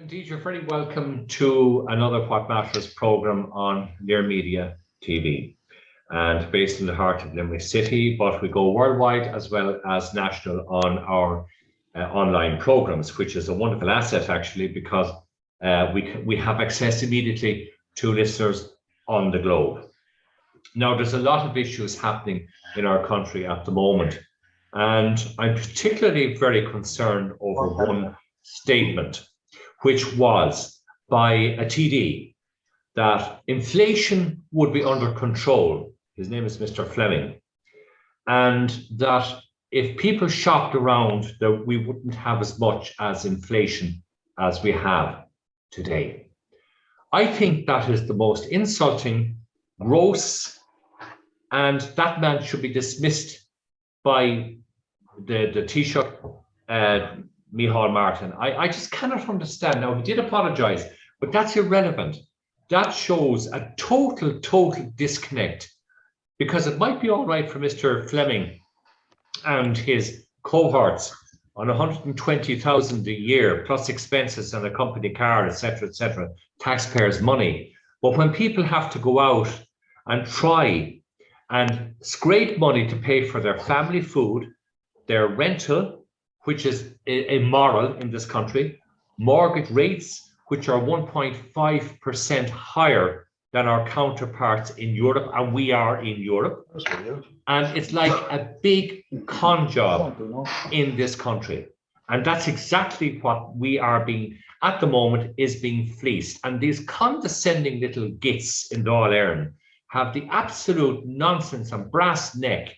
You're very welcome to another What Matters programme on LiR Media TV, and based in the heart of Limerick City, but we go worldwide as well as national on our online programmes, which is a wonderful asset actually, because we have access immediately to listeners on the globe. Now, there's a lot of issues happening in our country at the moment, and I'm particularly very concerned over one statement, which was by a TD, that inflation would be under control. His name is Mr. Fleming. And that if people shopped around, that we wouldn't have as much as inflation as we have today. I think that is the most insulting, gross, and that man should be dismissed by the Taoiseach, Micheál Martin. I just cannot understand. Now, he did apologise, but that's irrelevant. That shows a total disconnect, because it might be all right for Mr. Fleming and his cohorts on 120,000 a year, plus expenses and a company car, etc., taxpayers' money. But when people have to go out and try and scrape money to pay for their family food, their rental, which is immoral in this country, mortgage rates, which are 1.5% higher than our counterparts in Europe, and we are in Europe. And it's like a big con job in this country. And that's exactly what we are being, at the moment, is being fleeced. And these condescending little gits in Dáil Éireann have the absolute nonsense and brass neck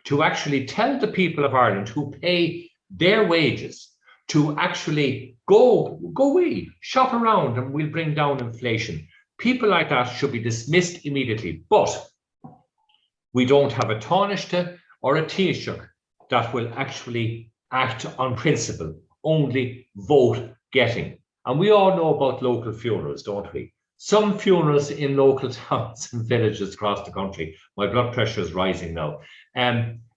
to actually tell the people of Ireland who pay their wages to actually go away, shop around, and we'll bring down inflation. People like that should be dismissed immediately. But we don't have a Taoiseach or a Taoiseach that will actually act on principle, only vote getting. And we all know about local funerals, don't we? Some funerals in local towns and villages across the country, my blood pressure is rising now,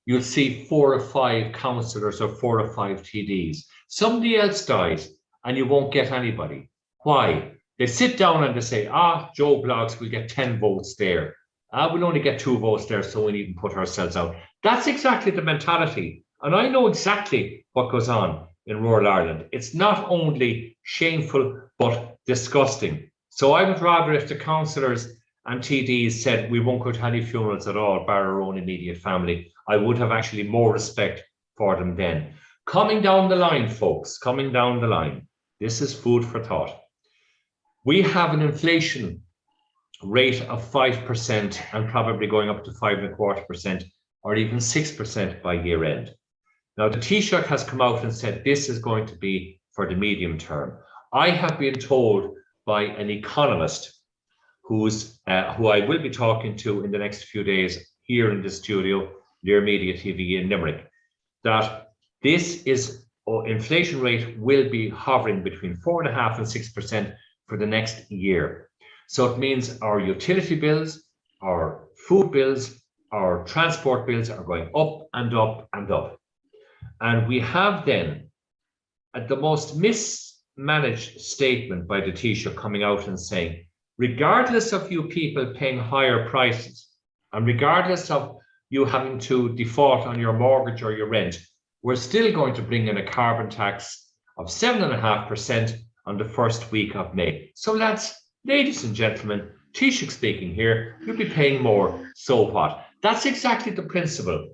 you'll see 4 or 5 councillors or 4 or 5 TDs. Somebody else dies and you won't get anybody. Why? They sit down and they say, Joe Bloggs will get 10 votes there. We'll only get 2 votes there, so we needn't put ourselves out. That's exactly the mentality. And I know exactly what goes on in rural Ireland. It's not only shameful, but disgusting. So I would rather, if the councillors and TDs said we won't go to any funerals at all, bar our own immediate family, I would have actually more respect for them then. Coming down the line, folks, coming down the line, this is food for thought. We have an inflation rate of 5% and probably going up to 5.25% or even 6% by year end. Now, the Taoiseach has come out and said this is going to be for the medium term. I have been told by an economist who I will be talking to in the next few days here in the studio, LiR Media TV in Limerick, that this inflation rate will be hovering between 4.5% and 6% for the next year. So it means our utility bills, our food bills, our transport bills are going up and up and up. And we have then the most mismanaged statement by the Taoiseach coming out and saying, regardless of you people paying higher prices, and regardless of you having to default on your mortgage or your rent, we're still going to bring in a carbon tax of 7.5% on the first week of May. So lads, ladies and gentlemen, Taoiseach speaking here, you'll be paying more, so what? That's exactly the principle.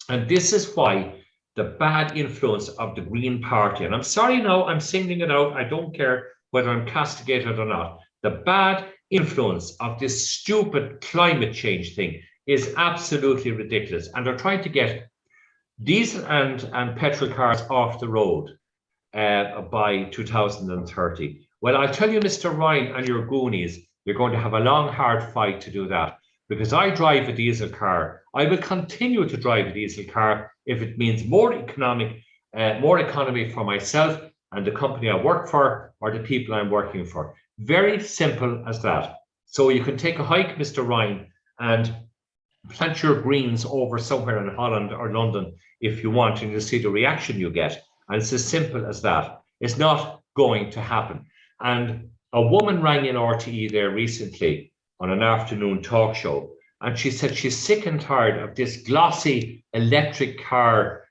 And this is why the bad influence of the Green Party, and I'm sorry now, I'm singling it out, I don't care whether I'm castigated or not, the bad influence of this stupid climate change thing is absolutely ridiculous. And they're trying to get diesel and petrol cars off the road by 2030. Well, I'll tell you, Mr. Ryan and your Goonies, you're going to have a long, hard fight to do that, because I drive a diesel car. I will continue to drive a diesel car if it means more economy for myself and the company I work for or the people I'm working for. Very simple as that. So you can take a hike, Mr. Ryan, and plant your greens over somewhere in Holland or London if you want, and you'll see the reaction you get. And it's as simple as that. It's not going to happen. And a woman rang in RTE there recently on an afternoon talk show, and she said she's sick and tired of this glossy electric car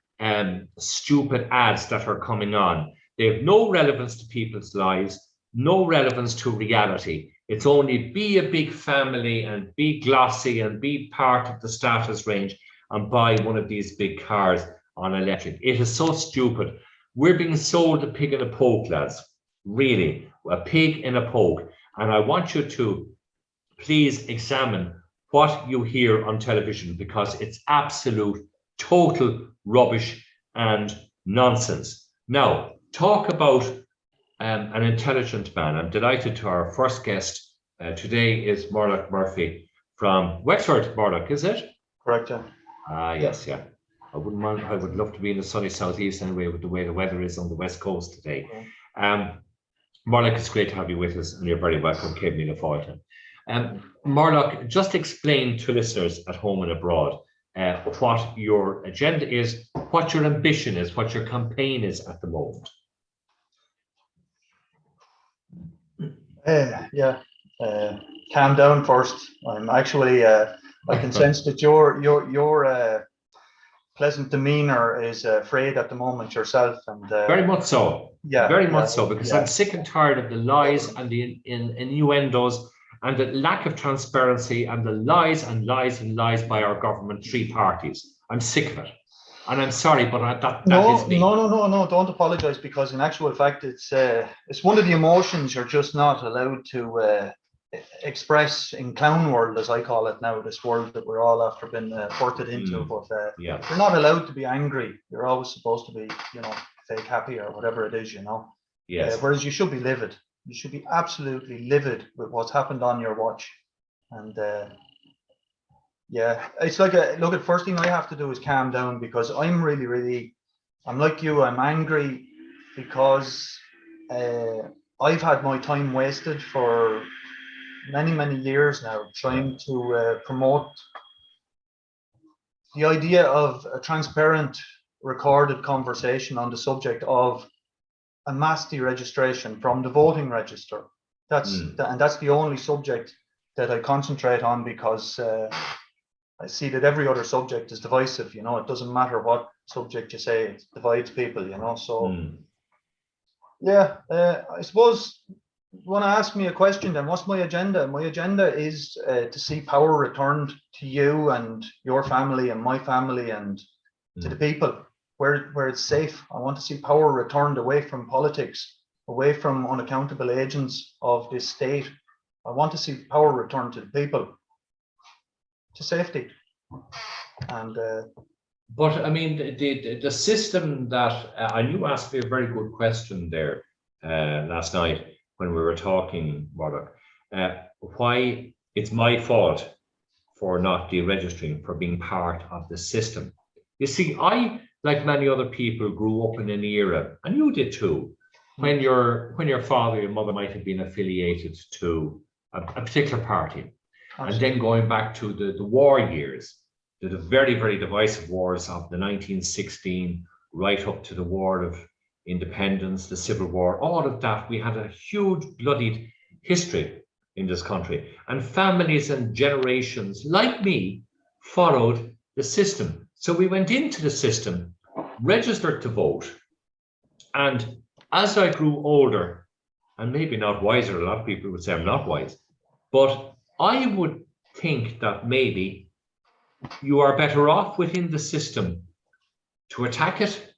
stupid ads that are coming on. They have no relevance to people's lives, no relevance to reality. It's only be a big family and be glossy and be part of the status range and buy one of these big cars on electric. It is so stupid. We're being sold a pig in a poke, lads. Really, a pig in a poke. And I want you to please examine what you hear on television, because it's absolute, total rubbish and nonsense. Now, talk about an intelligent man. I'm delighted to our first guest today is Murdock Murphy from Wexford. Murdock, is it? Correct, John. Yes, yeah. I wouldn't mind. I would love to be in the sunny southeast anyway, with the way the weather is on the west coast today. Murdock, it's great to have you with us, and you're very welcome. Céad míle fáilte. Murdock, just explain to listeners at home and abroad what your agenda is, what your ambition is, what your campaign is at the moment. Calm down first. I'm actually, I can sense that your pleasant demeanor is afraid at the moment yourself, and very much so. Yeah, very much so, because I'm sick and tired of the lies and the innuendos and the lack of transparency and the lies and lies and lies by our government, three parties. I'm sick of it. And I'm sorry, but that is me. No, don't apologize, because in actual fact, it's one of the emotions you're just not allowed to express in clown world, as I call it now, this world that we're all after been ported into. But you're not allowed to be angry. You're always supposed to be, fake happy or whatever it is, Yes. Whereas you should be livid. You should be absolutely livid with what's happened on your watch. And it's like look, the first thing I have to do is calm down, because I'm really, I'm like you, I'm angry because I've had my time wasted for many years now trying to promote the idea of a transparent recorded conversation on the subject of a mass deregistration from the voting register. And that's the only subject that I concentrate on, because I see that every other subject is divisive. It doesn't matter what subject you say, it divides people. So I suppose you want to ask me a question, then what's my agenda? My agenda is to see power returned to you and your family and my family and to the people where it's safe. I want to see power returned away from politics, away from unaccountable agents of this state. I want to see power returned to the people, to safety. And but I mean, the system that and you asked me a very good question there last night when we were talking, Murdock, why it's my fault for not deregistering, for being part of the system. You see, I, like many other people, grew up in an era, and you did too, when your father, your mother might have been affiliated to a particular party. Absolutely. And then going back to the war years, the very divisive wars of the 1916, right up to the War of Independence, the Civil War, all of that, we had a huge bloodied history in this country. And families and generations like me followed the system. So we went into the system, registered to vote. And as I grew older, and maybe not wiser, a lot of people would say I'm not wise, but I would think that maybe you are better off within the system to attack it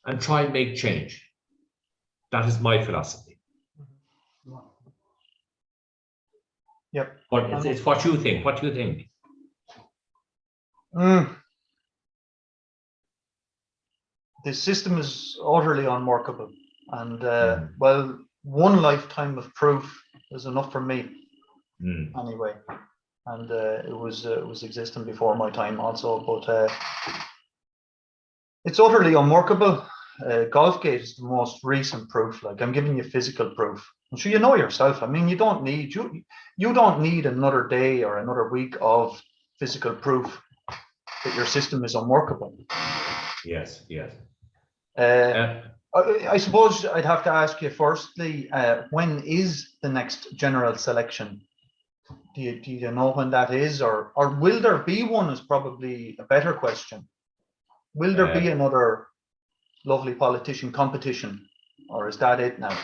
and try and make change. That is my philosophy. Yep. But it's what you think. What do you think? The system is utterly unworkable. And well, one lifetime of proof is enough for me. Anyway. And it was existing before my time also, but it's utterly unworkable. Golfgate is the most recent proof. Like, I'm giving you physical proof. I'm sure you know yourself. I mean, you don't need another day or another week of physical proof that your system is unworkable. Yes. I suppose I'd have to ask you firstly, when is the next general selection? Do you know when that is, or will there be one? Is probably a better question. Will there be another lovely politician competition, or is that it now?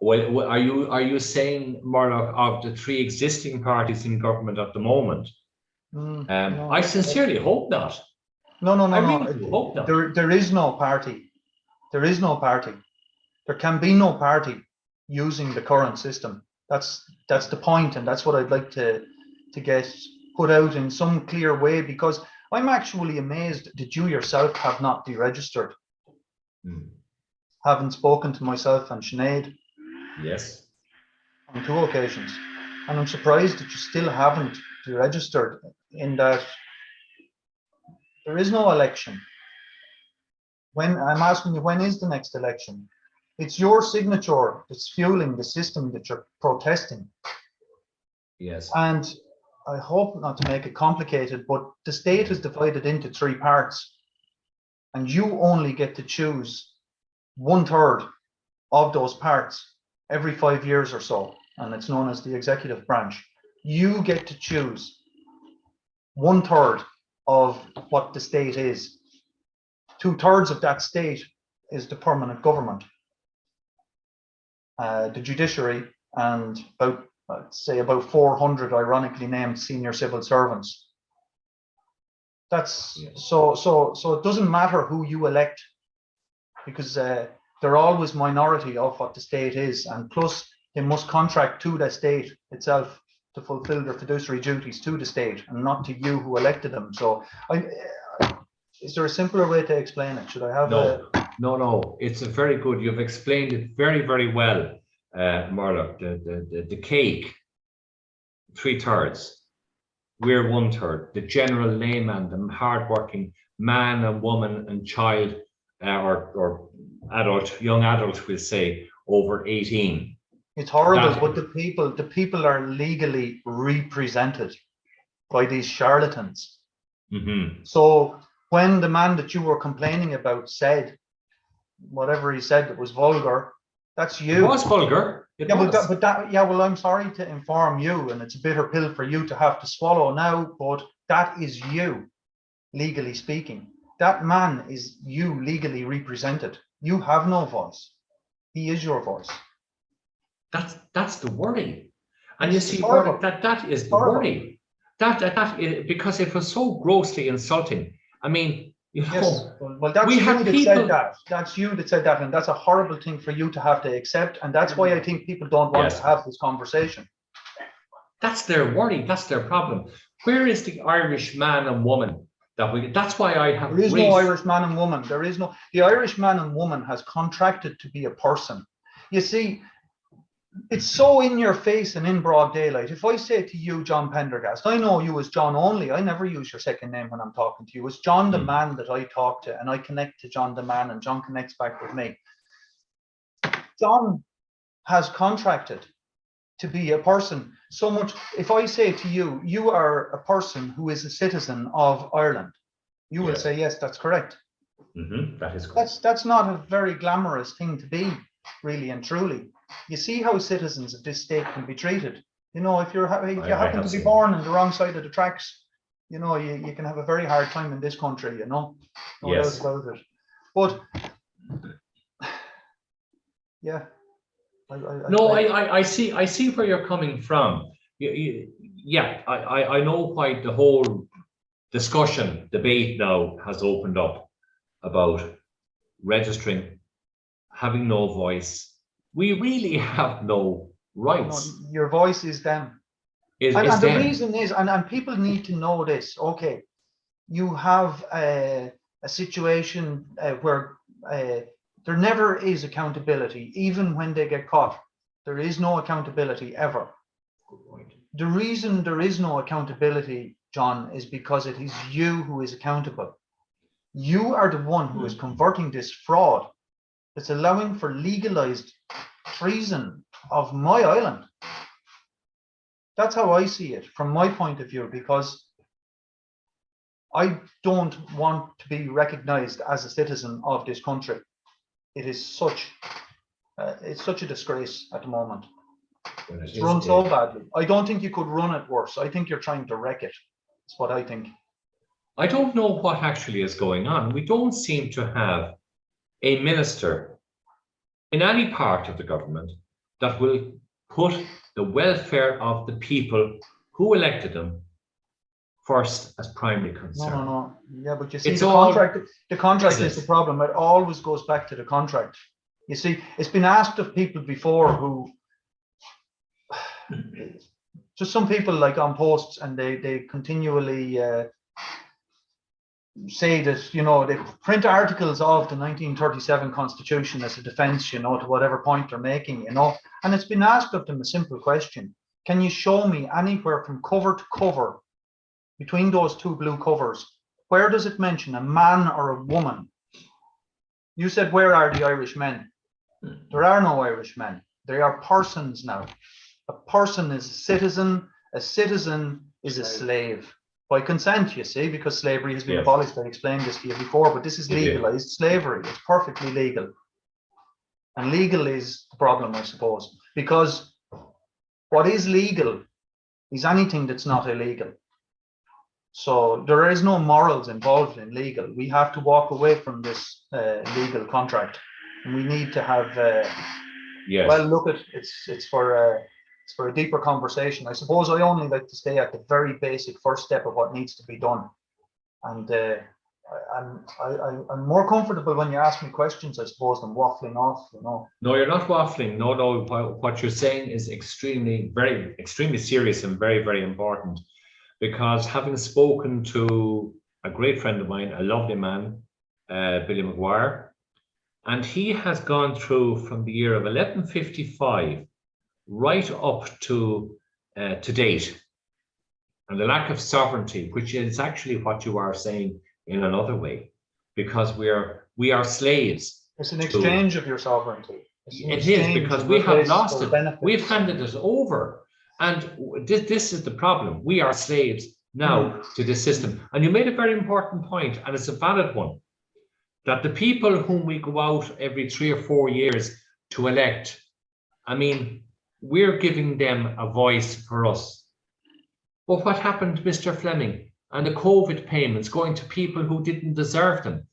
Well, are you saying, Murdock, of the three existing parties in government at the moment? No. I sincerely hope not. No. I really do hope not. There is no party. There is no party. There can be no party using the current system. That's the point, and that's what I'd like to get put out in some clear way, because I'm actually amazed that you yourself have not deregistered. Having spoken to myself and Sinead. Yes. On 2 occasions. And I'm surprised that you still haven't deregistered, in that there is no election. When I'm asking you, when is the next election? It's your signature that's fueling the system that you're protesting. Yes. And I hope not to make it complicated, but the state is divided into 3 parts, and you only get to choose 1/3 of those parts every 5 years or so, and it's known as the executive branch. You get to choose 1/3 of what the state is. 2/3 of that state is the permanent government, the judiciary, and about 400 ironically named senior civil servants. That's so it doesn't matter who you elect, because they're always minority of what the state is, and plus they must contract to the state itself to fulfill their fiduciary duties to the state and not to you who elected them. So is there a simpler way to explain it? Should I have No, it's a very good, you've explained it very, very well, Murdock. The cake, 3/3, we're 1/3, the general layman, the hardworking man and woman and child, or adult, young adult, we'll say, over 18. It's horrible, but the people are legally represented by these charlatans. So when the man that you were complaining about said whatever he said that was vulgar, that's you. It was vulgar. Well, I'm sorry to inform you, and it's a bitter pill for you to have to swallow now, but that is you, legally speaking. That man is you legally represented. You have no voice. He is your voice. That's the worry. And you see, that is the worry. That is, because it was so grossly insulting. I mean, you know, yes. Well, that's you that said that. That's you that said that, and that's a horrible thing for you to have to accept. And that's why I think people don't want to have this conversation. That's their worry. That's their problem. Where is the Irish man and woman that we? That's why I have. There is no Irish man and woman. There is no. The Irish man and woman has contracted to be a person. You see, it's so in your face and in broad daylight. If I say to you, John Prendergast, I know you as John only. I never use your second name when I'm talking to you. It's John the man that I talk to, and I connect to John the man, and John connects back with me. John has contracted to be a person so much. If I say to you, you are a person who is a citizen of Ireland, you will say, yes, that's correct. That is correct. That's not a very glamorous thing to be, really and truly. You see how citizens of this state can be treated. You know, if you happen to be born on the wrong side of the tracks, you know, you can have a very hard time in this country, you know. No doubt about it. But yeah. I see where you're coming from. I know why the whole debate now has opened up about registering, having no voice. We really have no rights. No, your voice is them. The reason is, and people need to know this, okay, you have a situation where there never is accountability, even when they get caught. There is no accountability ever. Good point. The reason there is no accountability, John, is because it is you who is accountable. You are the one who is converting this fraud that's allowing for legalized treason of my island. That's how I see it from my point of view, because I don't want to be recognized as a citizen of this country. it is such it's such a disgrace at the moment. Well, It's run so badly. I don't think you could run it worse. I think you're trying to wreck it. That's what I think. I don't know what actually is going on. We don't seem to have a minister in any part of the government that will put the welfare of the people who elected them first as primary concern. No. Yeah, but you see, It's the all contract is the business. problem. It always goes back to the contract. You see, it's been asked of people before who, just some people like on posts, and they continually say that, you know, they print articles of the 1937 Constitution as a defense, you know, to whatever point they're making, you know. And it's been asked of them a simple question: can you show me anywhere from cover to cover, between those two blue covers, where does it mention a man or a woman? You said, where are the Irish men? There are no Irish men. They are persons now. A person is a citizen. A citizen is a slave. By consent, you see, because slavery has been abolished. I explained this to you before, but this is legalized slavery. It's perfectly legal. And legal is the problem, I suppose, because what is legal is anything that's not illegal. So there is no morals involved in legal. We have to walk away from this legal contract, and we need to have. Well, look at it's for a deeper conversation. I suppose I only like to stay at the very basic first step of what needs to be done, and I'm more comfortable when you ask me questions, I suppose, than waffling off. You know. No, you're not waffling. No. What you're saying is extremely serious and very, very important. Because having spoken to a great friend of mine, a lovely man, Billy McGuire, and he has gone through from the year of 1155 right up to date, and the lack of sovereignty, which is actually what you are saying in another way, because we are slaves. It's an exchange of your sovereignty. It is, because we have lost it. We've handed it over. And this is the problem. We are slaves now to this system. And you made a very important point, and it's a valid one, that the people whom we go out every 3 or 4 years to elect, I mean, we're giving them a voice for us. But what happened to Mr. Fleming and the COVID payments going to people who didn't deserve them?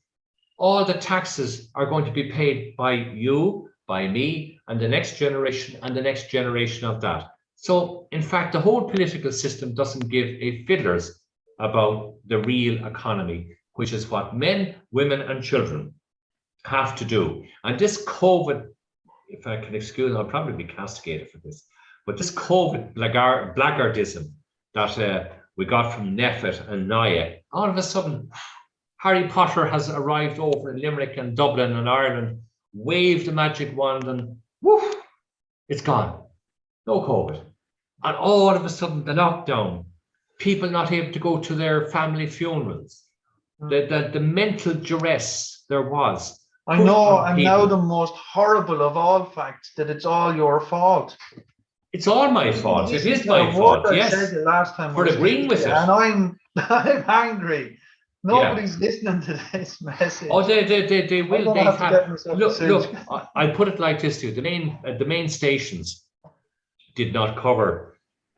All the taxes are going to be paid by you, by me, and the next generation, and the next generation of that. So, in fact, the whole political system doesn't give a fiddler's about the real economy, which is what men, women, and children have to do. And this COVID, if I can excuse, I'll probably be castigated for this, but this COVID blackguardism that we got from Neffet and Naya, all of a sudden, Harry Potter has arrived over in Limerick and Dublin and Ireland, waved a magic wand, and woof, it's gone. No COVID. And all of a sudden, the lockdown, people not able to go to their family funerals, the mental duress there was. I know, and now the most horrible of all facts, that it's all your fault. It's all my fault. It is my fault, yes. I said the last time for agreeing with it. And I'm angry. Nobody's listening to this message. Oh, they will. They have. Look, I put it like this to you. The main stations did not cover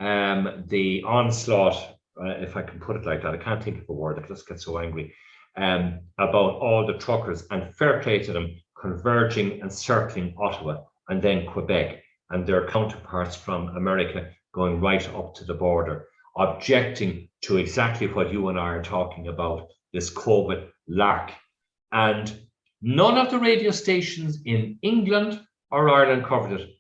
the onslaught, if I can put it like that. I can't think of a word. I just get so angry about all the truckers, and fair play to them, converging and circling Ottawa and then Quebec and their counterparts from America going right up to the border, objecting to exactly what you and I are talking about, this COVID lark. And none of the radio stations in England or Ireland covered it.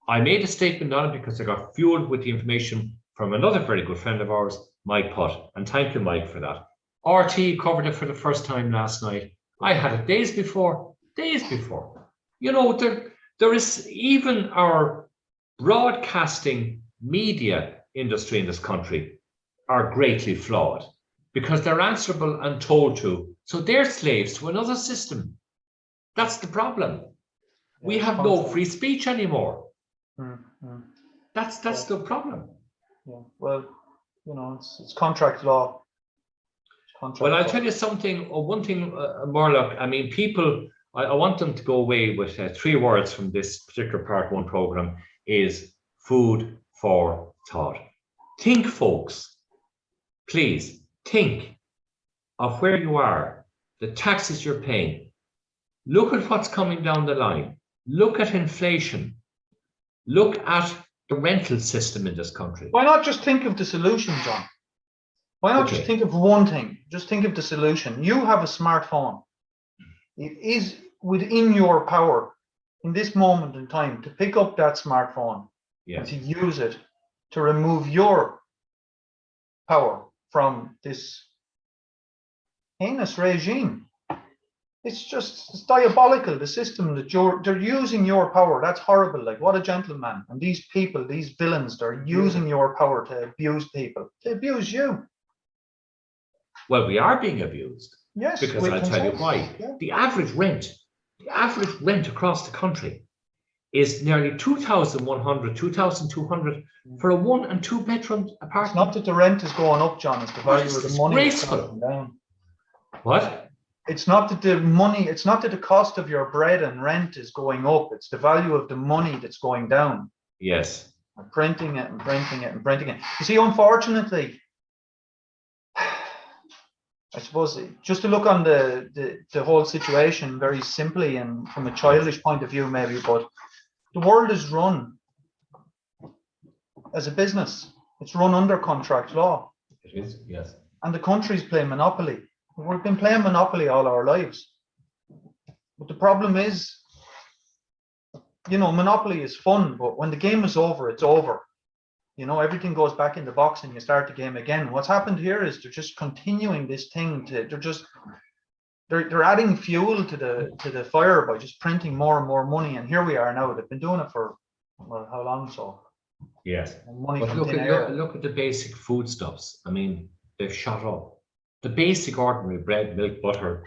I made a statement on it because I got fueled with the information from another very good friend of ours, Mike Putt, and thank you, Mike, for that. RT covered it for the first time last night. I had it days before. You know, there is even our broadcasting media industry in this country are greatly flawed because they're answerable and told to. So they're slaves to another system. That's the problem. We have no free speech anymore. That's the problem. Yeah. Well, you know, it's contract law. Well, I'll tell you something. One thing, Murdock. I mean, people I want them to go away with 3 words from this particular part 1 program is food for thought. Think, folks, please think of where you are, the taxes you're paying. Look at what's coming down the line. Look at inflation. Look at the rental system in this country. Why not just think of the solution, John? Why not just think of one thing? Just think of the solution. You have a smartphone. It is within your power in this moment in time to pick up that smartphone and to use it to remove your power from this heinous regime. It's diabolical, the system that they're using your power. That's horrible. Like, what a gentleman. And these people, these villains, they're using your power to abuse people, to abuse you. Well, we are being abused. Yes. Because I'll tell you why. Yeah. The average rent across the country is nearly 2,100, 2,200 for a 1 and 2 bedroom apartment. It's not that the rent is going up, John, it's the value of the money is going down. What? It's not that the cost of your bread and rent is going up, it's the value of the money that's going down. Yes. And printing it and printing it and printing it. You see, unfortunately, I suppose just to look on the whole situation very simply and from a childish point of view maybe, but the world is run as a business. It's run under contract law. It is, yes. And the country's playing monopoly. We've been playing monopoly all our lives. But the problem is, you know, monopoly is fun, but when the game is over, it's over. You know, everything goes back in the box and you start the game again. What's happened here is they're just continuing this thing they're adding fuel to the fire by just printing more and more money. And here we are now. They've been doing it for, well, how long so? Yes. Money but look at the basic foodstuffs. I mean, they've shot up. The basic ordinary bread, milk, butter,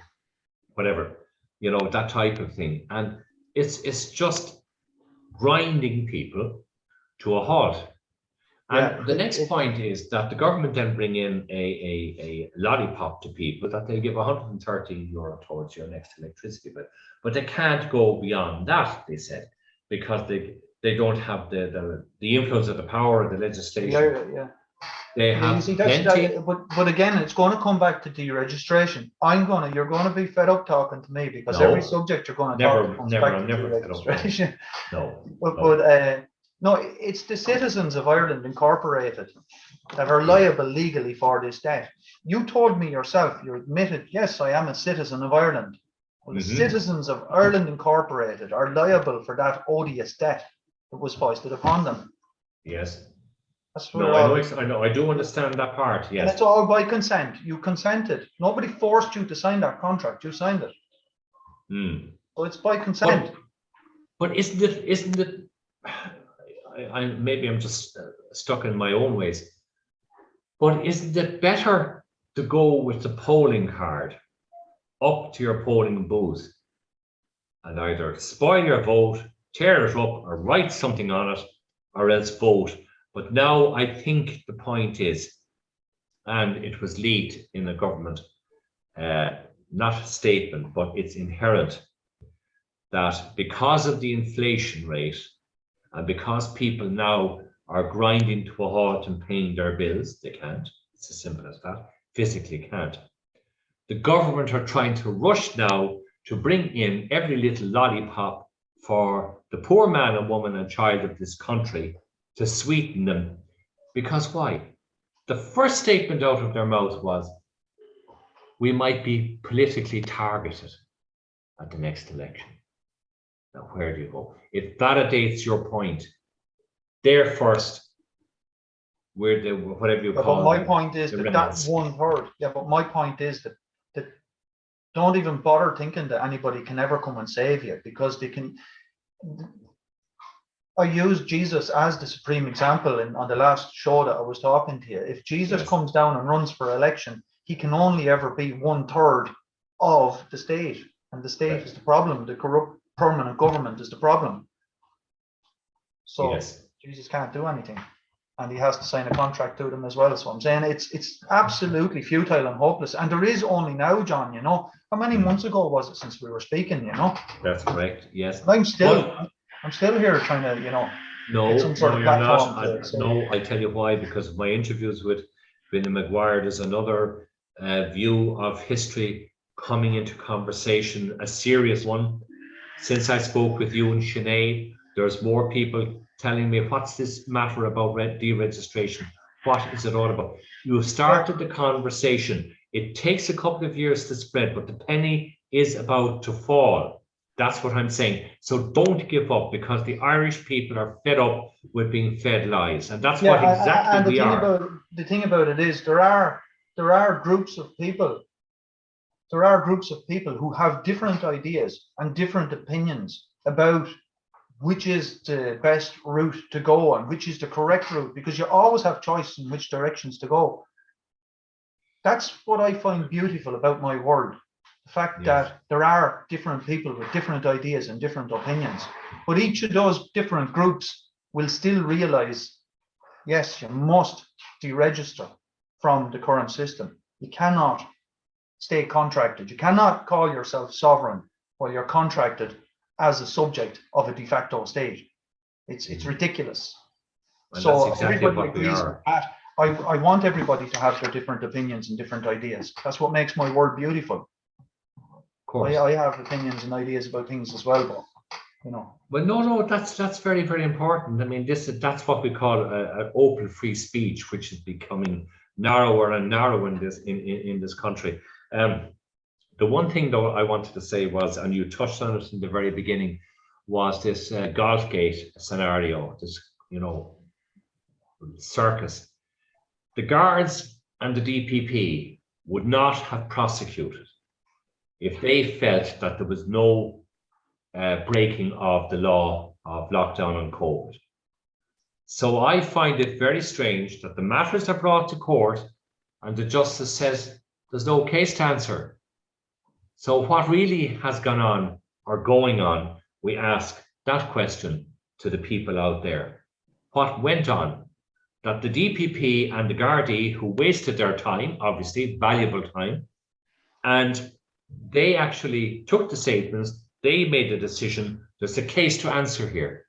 whatever, you know, that type of thing. And it's just grinding people to a halt. And the next point is that the government then bring in a lollipop to people that they'll give €130 towards your next electricity bill. But they can't go beyond that, they said, because they don't have the influence of the power of the legislation. Yeah. They have plenty. But again, it's going to come back to deregistration. You're going to be fed up talking to me because every subject you're going to talk comes back to deregistration. No, it's the citizens of Ireland Incorporated that are liable legally for this debt. You told me yourself, you admitted, yes, I am a citizen of Ireland. Well, the citizens of Ireland Incorporated are liable for that odious debt that was foisted upon them. Yes. That's I know. I do understand that part. Yes. And it's all by consent. You consented. Nobody forced you to sign that contract. You signed it. So it's by consent. But isn't it? Maybe I'm just stuck in my own ways. But isn't it better to go with the polling card up to your polling booth and either spoil your vote, tear it up, or write something on it, or else vote? But now I think the point is, and it was leaked in a government, not a statement, but it's inherent, that because of the inflation rate and because people now are grinding to a halt and paying their bills, they can't, it's as simple as that, physically can't. The government are trying to rush now to bring in every little lollipop for the poor man and woman and child of this country to sweeten them. Because why? The first statement out of their mouth was, we might be politically targeted at the next election. Now, where do you go? It validates your point. They're first, we're the, whatever you call it. But my point is that that's 1/3. Yeah, but my point is that don't even bother thinking that anybody can ever come and save you, because they can. I use Jesus as the supreme example on the last show that I was talking to you. If Jesus comes down and runs for election, he can only ever be 1/3 of the state. And the state is the problem. The corrupt permanent government is the problem. So Jesus can't do anything. And he has to sign a contract to them as well. So I'm saying it's absolutely futile and hopeless. And there is only now, John, you know, how many months ago was it since we were speaking, That's correct, yes. I'm still here trying to, No, get some sort no, of you're not. platform to say. No, I tell you why, because of my interviews with Vinnie McGuire, there's another view of history coming into conversation, a serious one. Since I spoke with you and Sinead, there's more people telling me, what's this matter about deregistration? What is it all about? You've started the conversation. It takes a couple of years to spread, but the penny is about to fall. That's what I'm saying. So don't give up, because the Irish people are fed up with being fed lies. And that's what exactly we are. The thing about it is there are groups of people. There are groups of people who have different ideas and different opinions about which is the best route to go and which is the correct route, because you always have choice in which directions to go. That's what I find beautiful about my world. The fact that there are different people with different ideas and different opinions, but each of those different groups will still realize, yes, you must deregister from the current system. You cannot stay contracted. You cannot call yourself sovereign while you're contracted as a subject of a de facto state. It's ridiculous. And so that's exactly everybody what we agrees are. with that. I want everybody to have their different opinions and different ideas. That's what makes my world beautiful. I have opinions and ideas about things as well, but Well, no, that's very, very important. I mean, that's what we call an open free speech, which is becoming narrower and narrower in this country. The one thing though I wanted to say was, and you touched on it in the very beginning, was this Golfgate scenario, this circus. The guards and the DPP would not have prosecuted if they felt that there was no breaking of the law of lockdown and COVID. So I find it very strange that the matters are brought to court and the justice says there's no case to answer. So what really has gone on or going on, we ask that question to the people out there. What went on? That the DPP and the Gardaí, who wasted their time, obviously valuable time, and they actually took the statements, they made a decision, there's a case to answer here.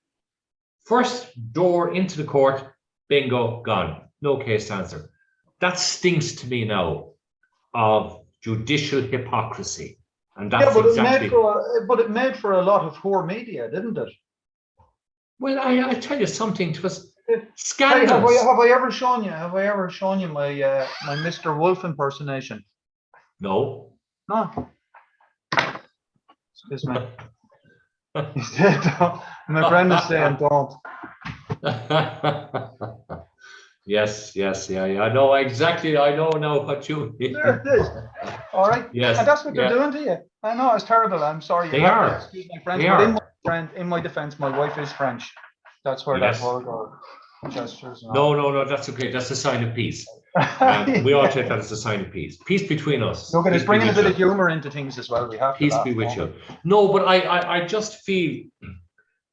First door into the court, bingo, gone, no case to answer. That stinks to me now of judicial hypocrisy. And that's exactly... but it made for a lot of poor media, didn't it? Well, I tell you something, it was scandalous. Hey, have I ever shown you my my Mr. Wolf impersonation? No. No. Excuse me. He said, my friend is saying don't. Yes, yeah. I know exactly. I know now what you mean. There it is. All right. Yes. And that's what they're doing to you. I know it's terrible. I'm sorry. They are. Excuse my friend. But in my defense, my wife is French. That's where that word or gestures. No. That's okay. That's a sign of peace. We all take that as a sign of peace. Peace between us. Look, it's bringing a bit of humor into things as well. We have peace be with you. No, but I just feel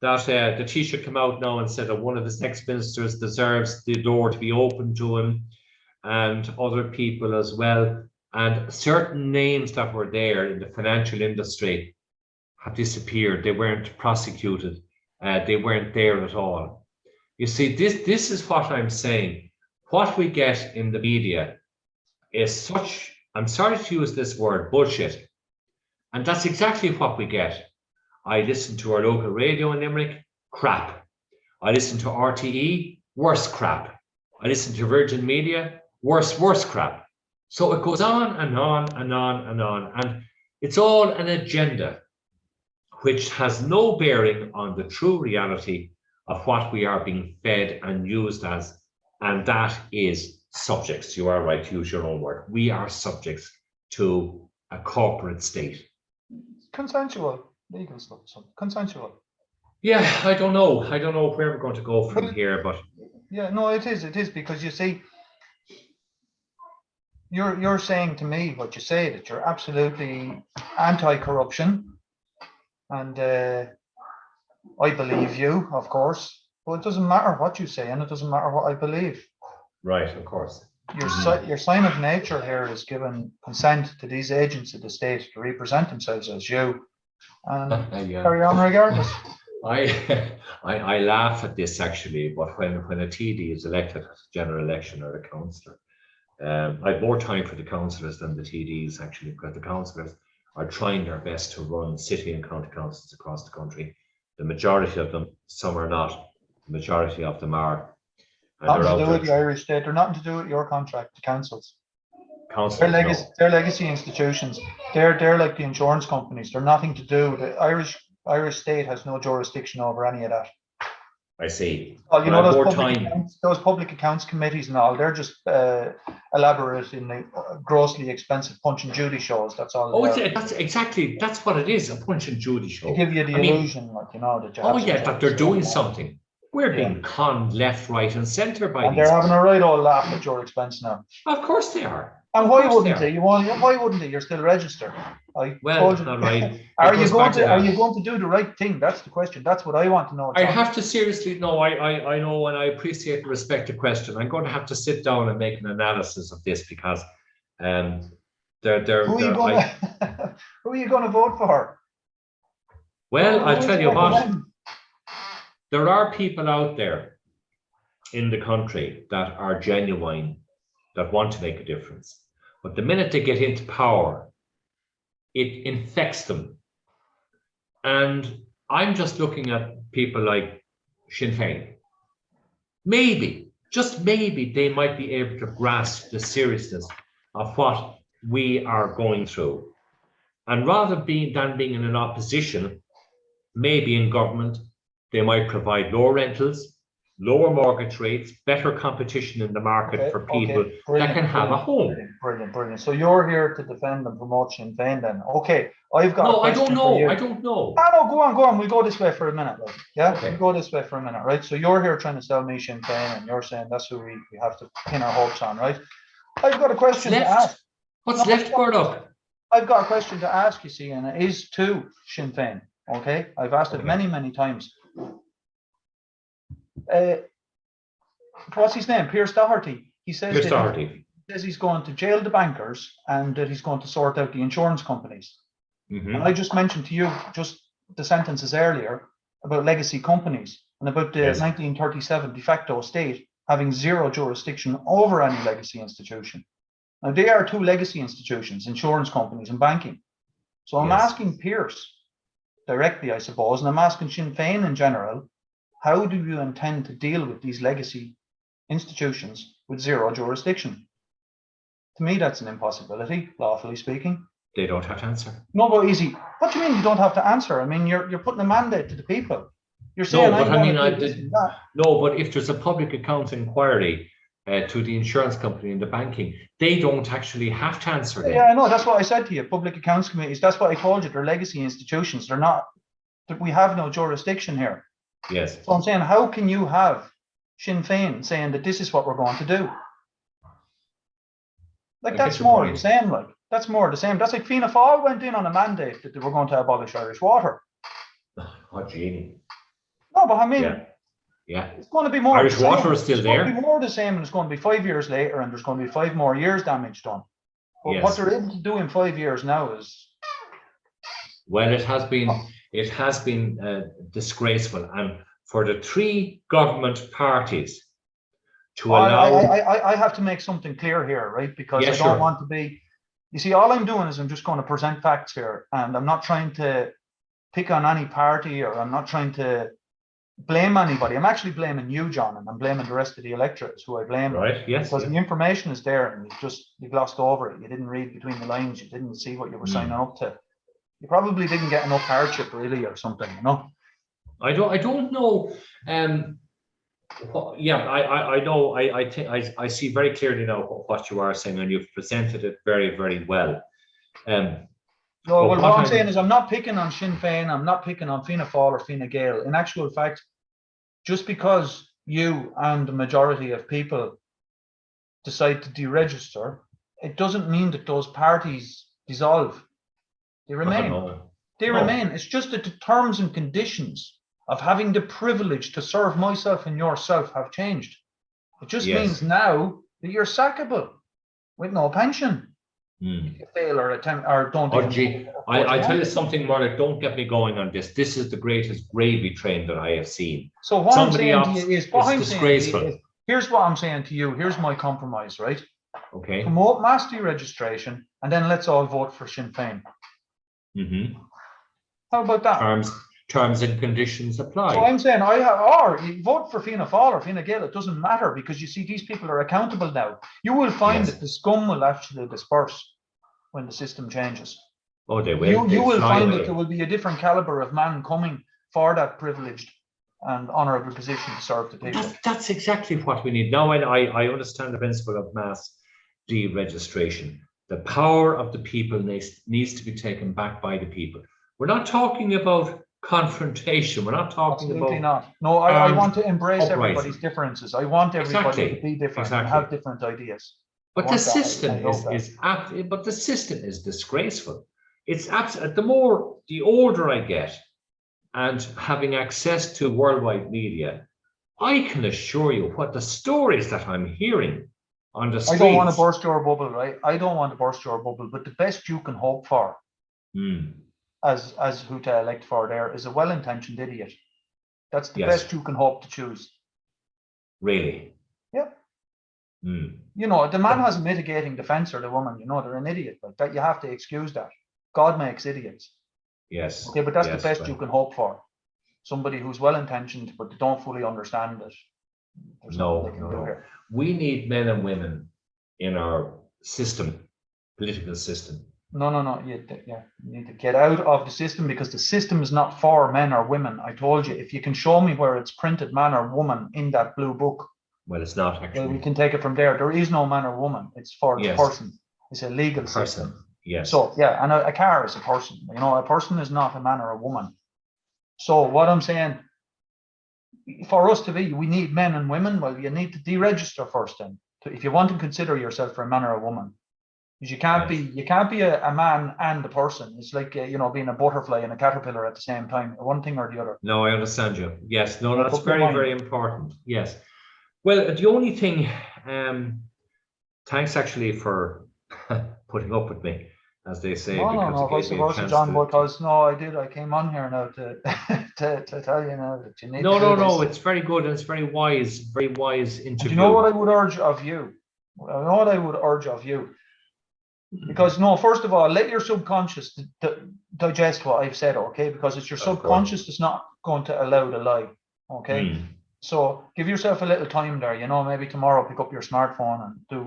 that the Taoiseach came out now and said that one of his next ministers deserves the door to be open to him, and other people as well. And certain names that were there in the financial industry have disappeared. They weren't prosecuted. They weren't there at all. You see, this is what I'm saying. What we get in the media is such, I'm sorry to use this word, bullshit. And that's exactly what we get. I listen to our local radio in Limerick, crap. I listen to RTE, worse crap. I listen to Virgin Media, worse crap. So it goes on and on and on and on. And it's all an agenda which has no bearing on the true reality of what we are being fed and used as. And that is subjects. You are right to use your own word. We are subjects to a corporate state. Consensual, legal stuff, consensual. Yeah, I don't know where we're going to go from here, but yeah, no, it is because you see, you're saying to me what you say, that you're absolutely anti-corruption, and I believe you, of course. Well, it doesn't matter what you say, and it doesn't matter what I believe. Right, of course. your sign of nature here is given consent to these agents of the state to represent themselves as you and Yeah. carry on regardless. I laugh at this actually, but when a TD is elected at a general election or a councillor, I have more time for the councillors than the TDs actually, because the councillors are trying their best to run city and county councils across the country. The majority of them, some are not, the majority of them are. And Nothing to do with the Irish state, they're nothing to do with your contract, the councils. Councils, they're legacy institutions. They're like the insurance companies. They're nothing to do. The Irish state has no jurisdiction over any of that. I see. Well, you know, those public accounts committees and all, they're just elaborate in the grossly expensive Punch and Judy shows. That's all. Oh, that's what it is, a Punch and Judy show. To give you the illusion, like, you know, that you have that they're doing something. We're being conned left, right, and centre by and they're having a right old laugh at your expense now. Of course they are. And why wouldn't they? Why wouldn't they? You're still registered. Well, not right. Are you going to do the right thing? That's the question. That's what I want to know. I have to seriously know. I know, and I appreciate and respect the question. I'm going to have to sit down and make an analysis of this, because who are you going to vote for? Well, I'll tell you what. There are people out there in the country that are genuine, that want to make a difference. But the minute they get into power, it infects them. And I'm just looking at people like Sinn Féin. Maybe, just maybe, they might be able to grasp the seriousness of what we are going through. And rather than being in an opposition, maybe in government, they might provide lower rentals, lower mortgage rates, better competition in the market for people that can have a home. Brilliant. So you're here to defend and promote Sinn Féin then. Okay, I've got. No, I don't know. Ah, no, go on. We'll go this way for a minute. Right? Yeah, okay. We'll go this way for a minute, right? So you're here trying to sell me Sinn Féin, and you're saying that's who we have to pin our hopes on, right? I've got a question to ask. What's left, Murdock? I've got a question to ask, you see, and it is to Sinn Féin. Okay, I've asked it many times. What's his name? Pierce Doherty. He says he's going to jail the bankers and that he's going to sort out the insurance companies. Mm-hmm. And I just mentioned to you just the sentences earlier about legacy companies and about the 1937 de facto state having zero jurisdiction over any legacy institution. Now, they are two legacy institutions, insurance companies and banking. So I'm asking Pierce directly, I suppose, and I'm asking Sinn Féin in general, how do you intend to deal with these legacy institutions with zero jurisdiction? To me, that's an impossibility, lawfully speaking. They don't have to answer. No, but easy. What do you mean you don't have to answer? I mean, you're putting a mandate to the people. You're saying, no, but if there's a public accounts inquiry to the insurance company and the banking, they don't actually have to answer them. Yeah, I know. That's what I said to you. Public accounts committees. That's what I told you. They're legacy institutions. They're not. We have no jurisdiction here. Yes. So I'm saying, how can you have Sinn Féin saying that this is what we're going to do? Like, that's more the same. Like, that's more the same. That's like Fianna Fáil went in on a mandate that they were going to abolish Irish water. Oh, genie. No, but I mean, yeah, it's going to be more. Irish water is still there. It's going to be more the same, and it's going to be 5 years later, and there's going to be 5 more years damage done. But what they're able to do in 5 years now is. Well, it has been disgraceful, and for the three government parties to allow. I have to make something clear here, right? Because I don't want to be. You see, all I'm doing is I'm just going to present facts here, and I'm not trying to pick on any party, or I'm not trying to blame anybody. I'm actually blaming you, John, and I'm blaming the rest of the electorate, who I blame. Right. Yes. Because the information is there, and you glossed over it. You didn't read between the lines. You didn't see what you were signing up to. You probably didn't get enough hardship, really, or something. You know. I don't know. I know. I see very clearly now what you are saying, and you've presented it very, very well. What I'm saying is, I'm not picking on Sinn Féin. I'm not picking on Fianna Fáil or Fine Gael. In actual fact, just because you and the majority of people decide to deregister, it doesn't mean that those parties dissolve. They remain. They remain. It's just that the terms and conditions of having the privilege to serve myself and yourself have changed. It just means now that you're sackable with no pension. If you fail or attempt or don't. Oh, gee, I tell you something, Murdock, don't get me going on this. This is the greatest gravy train that I have seen. So what Somebody I'm saying to you is, what I'm disgraceful. saying to you is, here's what I'm saying to you. Here's my compromise, right? Okay. Promote mass deregistration, and then let's all vote for Sinn Féin. How about that? Terms and conditions apply. So I'm saying, or you vote for Fianna Fáil or Fine Gael, it doesn't matter, because you see these people are accountable now. You will find that the scum will actually disperse when the system changes. Oh, they will. You will find that there will be a different caliber of man coming for that privileged and honourable position to serve the people. That's exactly what we need. Now, I understand the principle of mass deregistration. The power of the people needs to be taken back by the people. We're not talking about confrontation. We're not talking Absolutely about. not. No, I want to embrace everybody's differences. I want everybody to be different and have different ideas. But the system but the system is disgraceful. It's absolutely, the older I get, and having access to worldwide media, I can assure you what the stories that I'm hearing on the streets. I don't want to burst your bubble, right? I don't want to burst your bubble, but the best you can hope for, as who to elect for there, is a well-intentioned idiot. That's the best you can hope to choose. Really? Yeah. You know, the man has a mitigating defense, or the woman, you know, they're an idiot. Like that, you have to excuse that. God makes idiots. Yes. Okay, but that's the best you can hope for. Somebody who's well-intentioned, but they don't fully understand it. No. We need men and women in our system, political system. No. You need to get out of the system, because the system is not for men or women. I told you, if you can show me where it's printed man or woman in that blue book. Well, it's not actually. Well, we can take it from there. There is no man or woman. It's for the person. It's a legal system. Yes. So, yeah, and a car is a person. You know, a person is not a man or a woman. So what I'm saying, for us to be, we need men and women. Well, you need to deregister first then, if you want to consider yourself for a man or a woman. Because you can't be a man and a person. It's like, you know, being a butterfly and a caterpillar at the same time, one thing or the other. No, I understand you. Yes, no, that's very, very important. Yes. Well, the only thing, thanks actually for putting up with me, as they say. No, vice versa, John, because I came on here now to tell you now that you need to do No, it's very good and it's very wise interview. Do you know what I would urge of you? Because, no, first of all, let your subconscious digest what I've said, okay? Because it's your subconscious that's not going to allow the lie, okay? So give yourself a little time there, you know, maybe tomorrow pick up your smartphone and do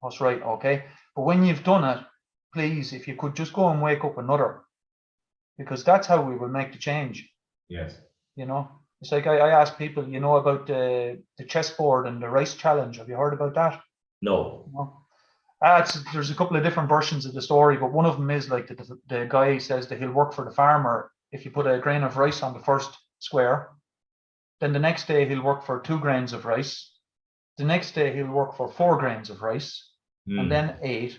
what's right, okay? But when you've done it, please, if you could just go and wake up another, because that's how we will make the change. Yes. You know, it's like I ask people, you know, about the chessboard and the rice challenge. Have you heard about that? No. There's a couple of different versions of the story, but one of them is like the guy says that he'll work for the farmer if you put a grain of rice on the first square. Then the next day he'll work for 2 grains of rice. The next day he'll work for 4 grains of rice, and then 8,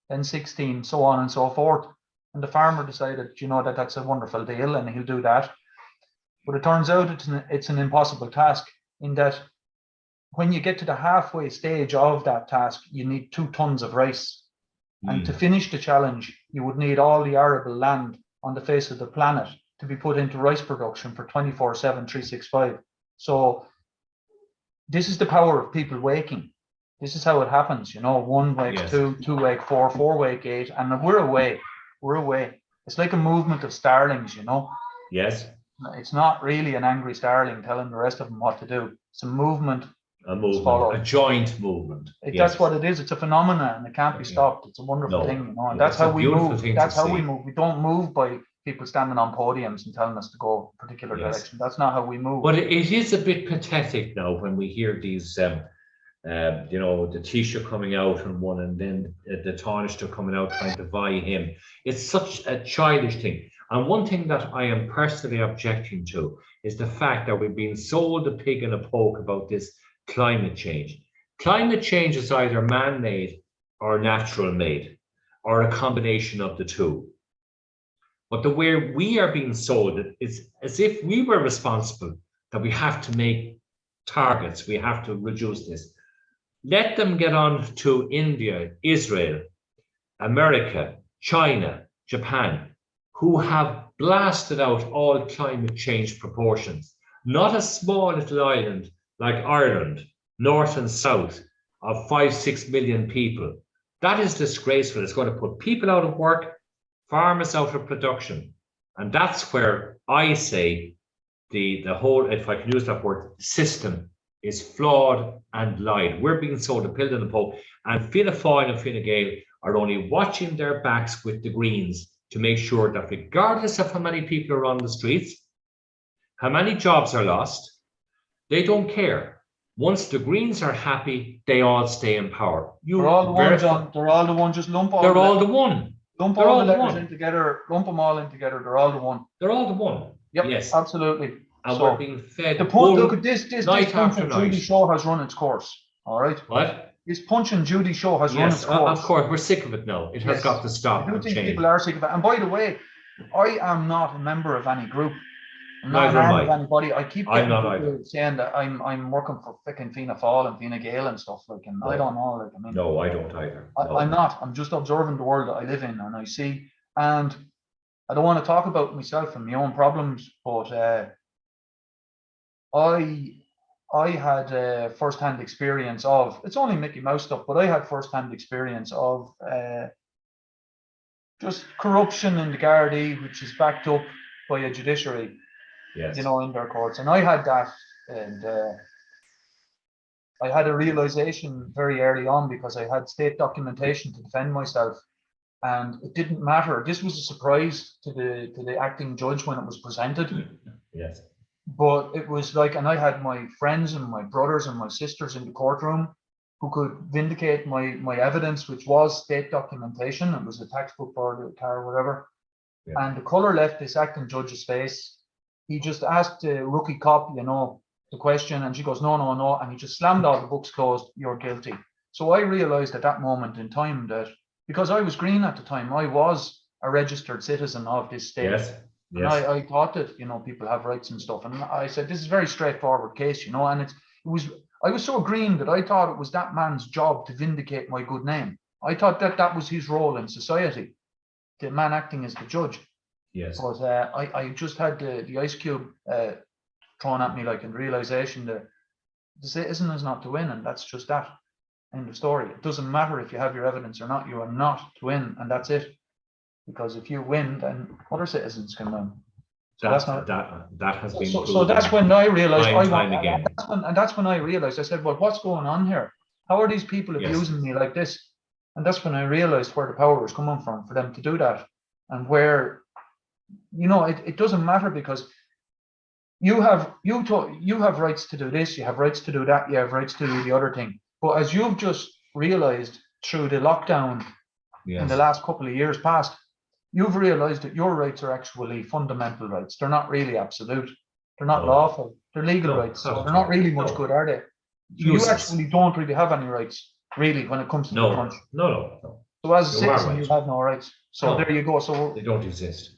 then 16, so on and so forth. And the farmer decided, you know, that's a wonderful deal, and he'll do that. But it turns out it's an impossible task, in that when you get to the halfway stage of that task, you need 2 tons of rice. And to finish the challenge, you would need all the arable land on the face of the planet to be put into rice production for 24/7, 365. So this is the power of people waking. This is how it happens, you know. 1 wakes 2, 2 wake 4, 4 wake 8, and we're away. It's like a movement of starlings, you know. Yes. It's not really an angry starling telling the rest of them what to do. It's a movement. A joint movement. That's what it is. It's a phenomenon, and it can't be stopped. It's a wonderful thing, you know. And that's how we move. That's how we move. We don't move by people standing on podiums and telling us to go a particular direction. That's not how we move. But it is a bit pathetic now when we hear these, you know, the Taoiseach coming out on one, and then the Taoiseach coming out trying to vie him. It's such a childish thing. And one thing that I am personally objecting to is the fact that we've been sold a pig in a poke about this climate change. Climate change is either man-made or natural-made, or a combination of the two. But the way we are being sold is as if we were responsible, that we have to make targets, we have to reduce this. Let them get on to India, Israel, America, China, Japan, who have blasted out all climate change proportions. Not a small little island like Ireland, north and south, of 5-6 million people. That is disgraceful. It's going to put people out of work, farmers out of production. And that's where I say the whole, if I can use that word, system is flawed and lied. We're being sold a pill to the Pope, and Fianna Fáil and Fine Gael are only watching their backs with the Greens to make sure that regardless of how many people are on the streets, how many jobs are lost, they don't care. Once the Greens are happy, they all stay in power. They're all the one, John. They're all the one. Just lump all. They're all the one. Lump all the letters in together. Lump them all in together. They're all the one. They're all the one. Yep. Yes. Absolutely. And we're being fed. The point. Look at this. This night punch after and night. Judy show has run its course. All right. What? This punch and Judy show has run its course. Of course, we're sick of it now. It has got to stop. I do think people are sick of it. And by the way, I am not a member of any group. I'm not Neither am I. of anybody. I keep I'm getting not people either. saying that I'm working for frickin' Fianna Fáil and Fine Gael and stuff like, and No. I don't know. Like, I mean, No, I don't either. No. I'm not. I'm just observing the world that I live in, and I see. And I don't want to talk about myself and my own problems, but I had first-hand experience of. It's only Mickey Mouse stuff, but I had first-hand experience of just corruption in the Gardaí, which is backed up by a judiciary. Yes. You know, in their courts, and I had that, and I had a realization very early on because I had state documentation to defend myself, and it didn't matter. This was a surprise to the acting judge when it was presented. Yes. But it was like, and I had my friends and my brothers and my sisters in the courtroom who could vindicate my evidence, which was state documentation. It was a tax book or the car or whatever. Yeah. And the colour left this acting judge's face. He just asked the rookie cop, you know, the question, and she goes, no, no, no. And he just slammed all the books closed, you're guilty. So I realized at that moment in time that, because I was green at the time, I was a registered citizen of this state. Yes. Yes. And I thought that, you know, people have rights and stuff. And I said, this is a very straightforward case, you know, and I was so green that I thought it was that man's job to vindicate my good name. I thought that was his role in society, the man acting as the judge. Yes. But I just had the ice cube thrown at me, like, in realization that the citizen is not to win, and that's just that. End of story. It doesn't matter if you have your evidence or not. You are not to win, and that's it. Because if you win, then other citizens can win. So that has been. So that's when I realized. That's when I realized. I said, well, what's going on here? How are these people abusing me like this? And that's when I realized where the power is coming from for them to do that, and where, you know, it doesn't matter, because you have rights to do this, you have rights to do that, you have rights to do the other thing. But as you've just realized through the lockdown in the last couple of years past, you've realized that your rights are actually fundamental rights. They're not really absolute. They're not lawful. They're legal rights. So they're not really much good, are they? You actually don't really have any rights, really, when it comes to the country. No. So as a citizen, you have no rights. So there you go. So they don't exist.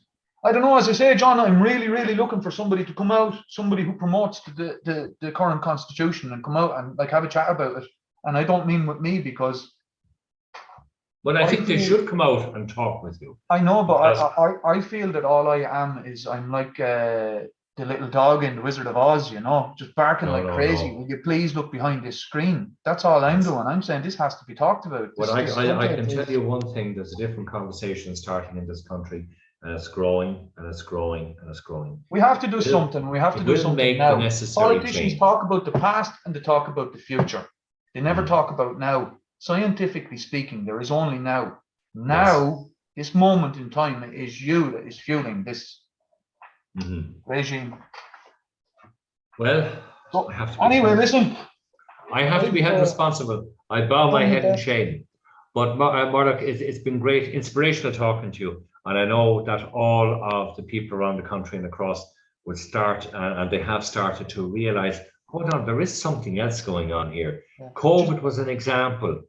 I don't know. As I say, John, I'm really, really looking for somebody to come out, somebody who promotes the current constitution, and come out and like have a chat about it. And I don't mean with me, because. Well, I think they should come out and talk with you. I know, but I feel that all I am is I'm like the little dog in the Wizard of Oz, you know, just barking like crazy. Will you please look behind this screen? That's all I'm doing. I'm saying this has to be talked about. Well, I can tell you one thing. There's a different conversation starting in this country, and it's growing, and it's growing, and it's growing. We have to do something. We have to do something now. Politicians talk about the past and they talk about the future. They never talk about now. Scientifically speaking, there is only now. Now, this moment in time, it is you that is fueling this regime. Well, so, anyway, listen. I have to be held responsible. I bow my head in shame. But Murdock, it's been great, inspirational talking to you. And I know that all of the people around the country and across will start, and they have started to realize, hold on, there is something else going on here. Yeah. COVID was an example.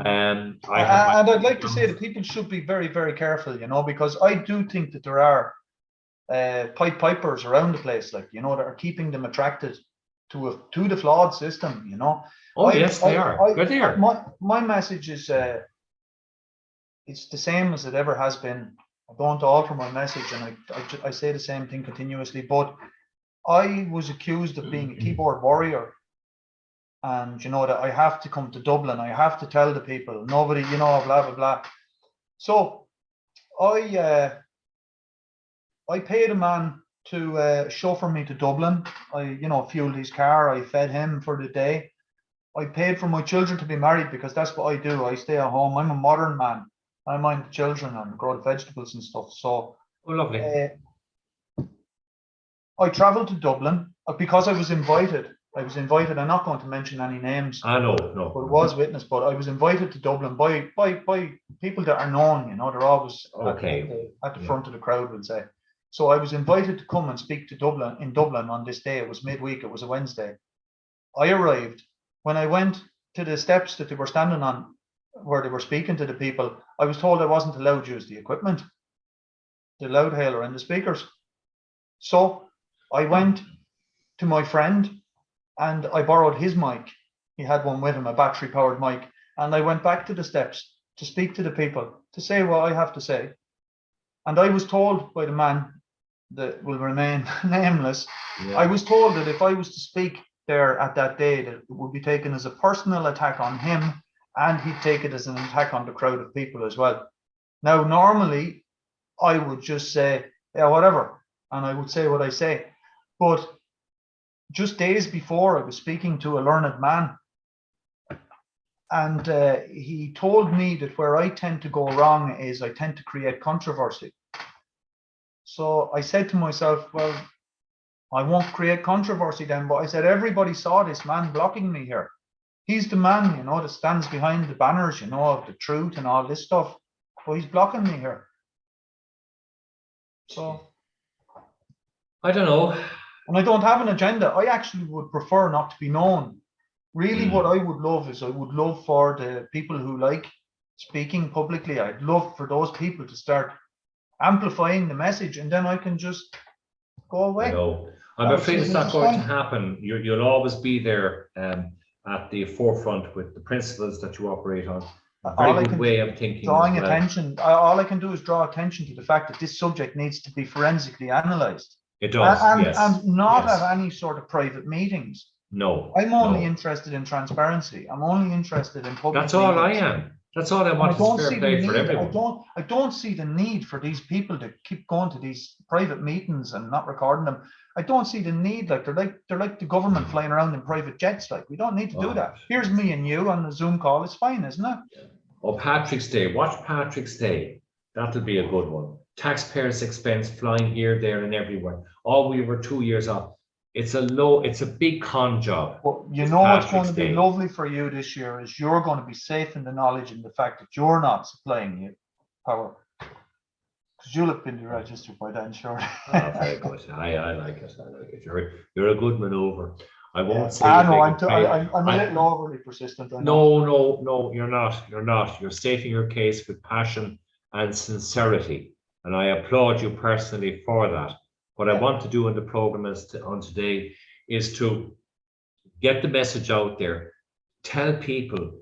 And I'd like to say that people should be very, very careful, you know, because I do think that there are Pied Pipers around the place, like, you know, that are keeping them attracted to the flawed system, you know. Oh, yes, they are. They're there. My message is it's the same as it ever has been. I don't alter my message, and I say the same thing continuously. But I was accused of being a keyboard warrior, and you know that I have to come to Dublin. I have to tell the people, nobody, you know, blah blah blah. So I paid a man to chauffeur me to Dublin. I, you know, fueled his car. I fed him for the day. I paid for my children to be married because that's what I do. I stay at home. I'm a modern man. I mind the children and grow the vegetables and stuff. So, oh, lovely. I travelled to Dublin because I was invited. I'm not going to mention any names. No. But it was witnessed. But I was invited to Dublin by people that are known. You know, they're always at the front of the crowd, we'll say. So I was invited to come and speak to Dublin on this day. It was midweek. It was a Wednesday. I arrived. When I went to the steps that they were standing on, where they were speaking to the people, I was told I wasn't allowed to use the equipment, the loudhailer and the speakers. So I went to my friend and I borrowed his mic. He had one with him, a battery powered mic. And I went back to the steps to speak to the people, to say what I have to say. And I was told by the man that will remain nameless, I was told that if I was to speak there at that day, that it would be taken as a personal attack on him, and he'd take it as an attack on the crowd of people as well. Now, normally, I would just say, yeah, whatever, and I would say what I say. But just days before, I was speaking to a learned man, and he told me that where I tend to go wrong is I tend to create controversy. So I said to myself, well, I won't create controversy then, but I said, everybody saw this man blocking me here. He's the man, you know, that stands behind the banners, you know, of the truth and all this stuff. But he's blocking me here. So I don't know. And I don't have an agenda. I actually would prefer not to be known. Really, what I would love is I would love for the people who like speaking publicly. I'd love for those people to start amplifying the message, and then I can just go away. No, I'm afraid it's not going to happen. You'll always be there at the forefront with the principles that you operate on. A very good way of thinking. Drawing attention. All I can do is draw attention to the fact that this subject needs to be forensically analysed. It does, and not at any sort of private meetings. No. I'm only interested in transparency. I'm only interested in public. That's all I am. That's all I want is fair play for everyone. I don't see the need for these people to keep going to these private meetings and not recording them. I don't see the need. Like they're like the government flying around in private jets. Like, we don't need to do that. Here's me and you on the Zoom call. It's fine, isn't it? Oh, Patrick's Day. Watch Patrick's Day. That'll be a good one. Taxpayers' expense flying here, there, and everywhere. All we were 2 years off. It's a big con job. Well, you know what's going to be lovely for you this year is you're going to be safe in the knowledge and the fact that you're not supplying you power. Because you'll have been deregistered by then, sure. Very good. I like it. I like it. You're a good maneuver. I won't say. I'm a little overly persistent. No, you're not. You're not. You're stating your case with passion and sincerity, and I applaud you personally for that. What I want to do in the program on today is to get the message out there, tell people,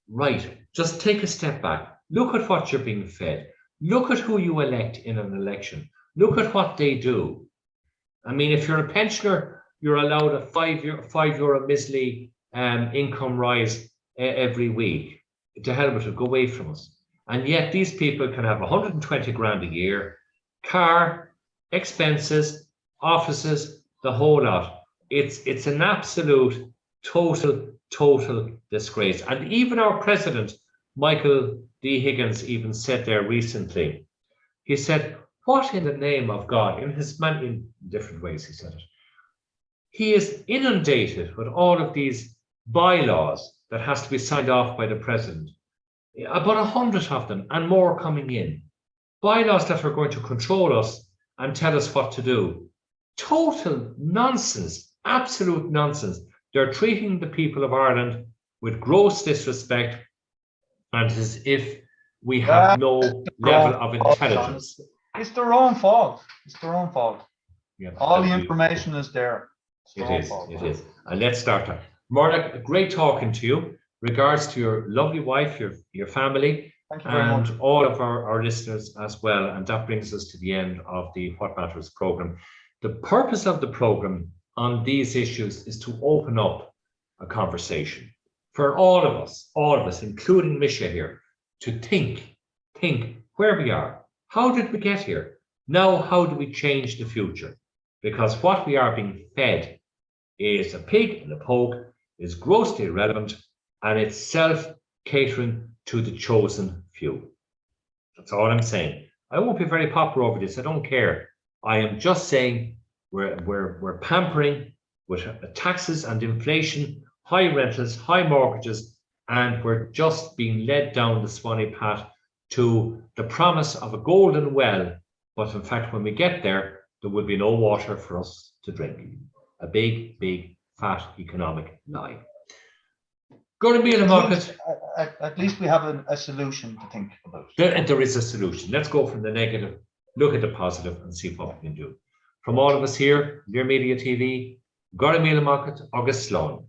right, just take a step back, look at what you're being fed, look at who you elect in an election, look at what they do. I mean, if you're a pensioner, you're allowed a €5 measly income rise every week. To hell with it, go away from us. And yet these people can have 120 grand a year, car, expenses, offices, the whole lot. It's an absolute total disgrace. And even our president, Michael D. Higgins, even said there recently, he said, what in the name of God, in different ways he said it, he is inundated with all of these bylaws that has to be signed off by the president, about 100 of them and more coming in, bylaws that are going to control us and tell us what to do. Total nonsense, absolute nonsense. They're treating the people of Ireland with gross disrespect, and as if we have no level of intelligence. It's their own fault. It's their own fault. Yeah, all the information is there. It is. And let's start that. Murdock, great talking to you. Regards to your lovely wife, your family, Thank you very much. and all of our listeners as well. And that brings us to the end of the What Matters program. The purpose of the program on these issues is to open up a conversation for all of us, including Misha here, to think where we are. How did we get here? Now, how do we change the future? Because what we are being fed is a pig in a poke, is grossly irrelevant, and it's self-catering to the chosen few. That's all I'm saying. I won't be very popular over this. I don't care. I am just saying we're pampering with taxes and inflation, high rentals, high mortgages, and we're just being led down the Swanee path to the promise of a golden well. But in fact, when we get there, there will be no water for us to drink. A big, big, fat economic lie. Go to Meal Market. At least we have a solution to think about. There is a solution. Let's go from the negative, look at the positive, and see what we can do. From all of us here, LiR Media TV, go to Meal Market, August Sloan.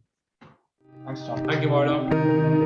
Thanks, John. Thank you, Murdock.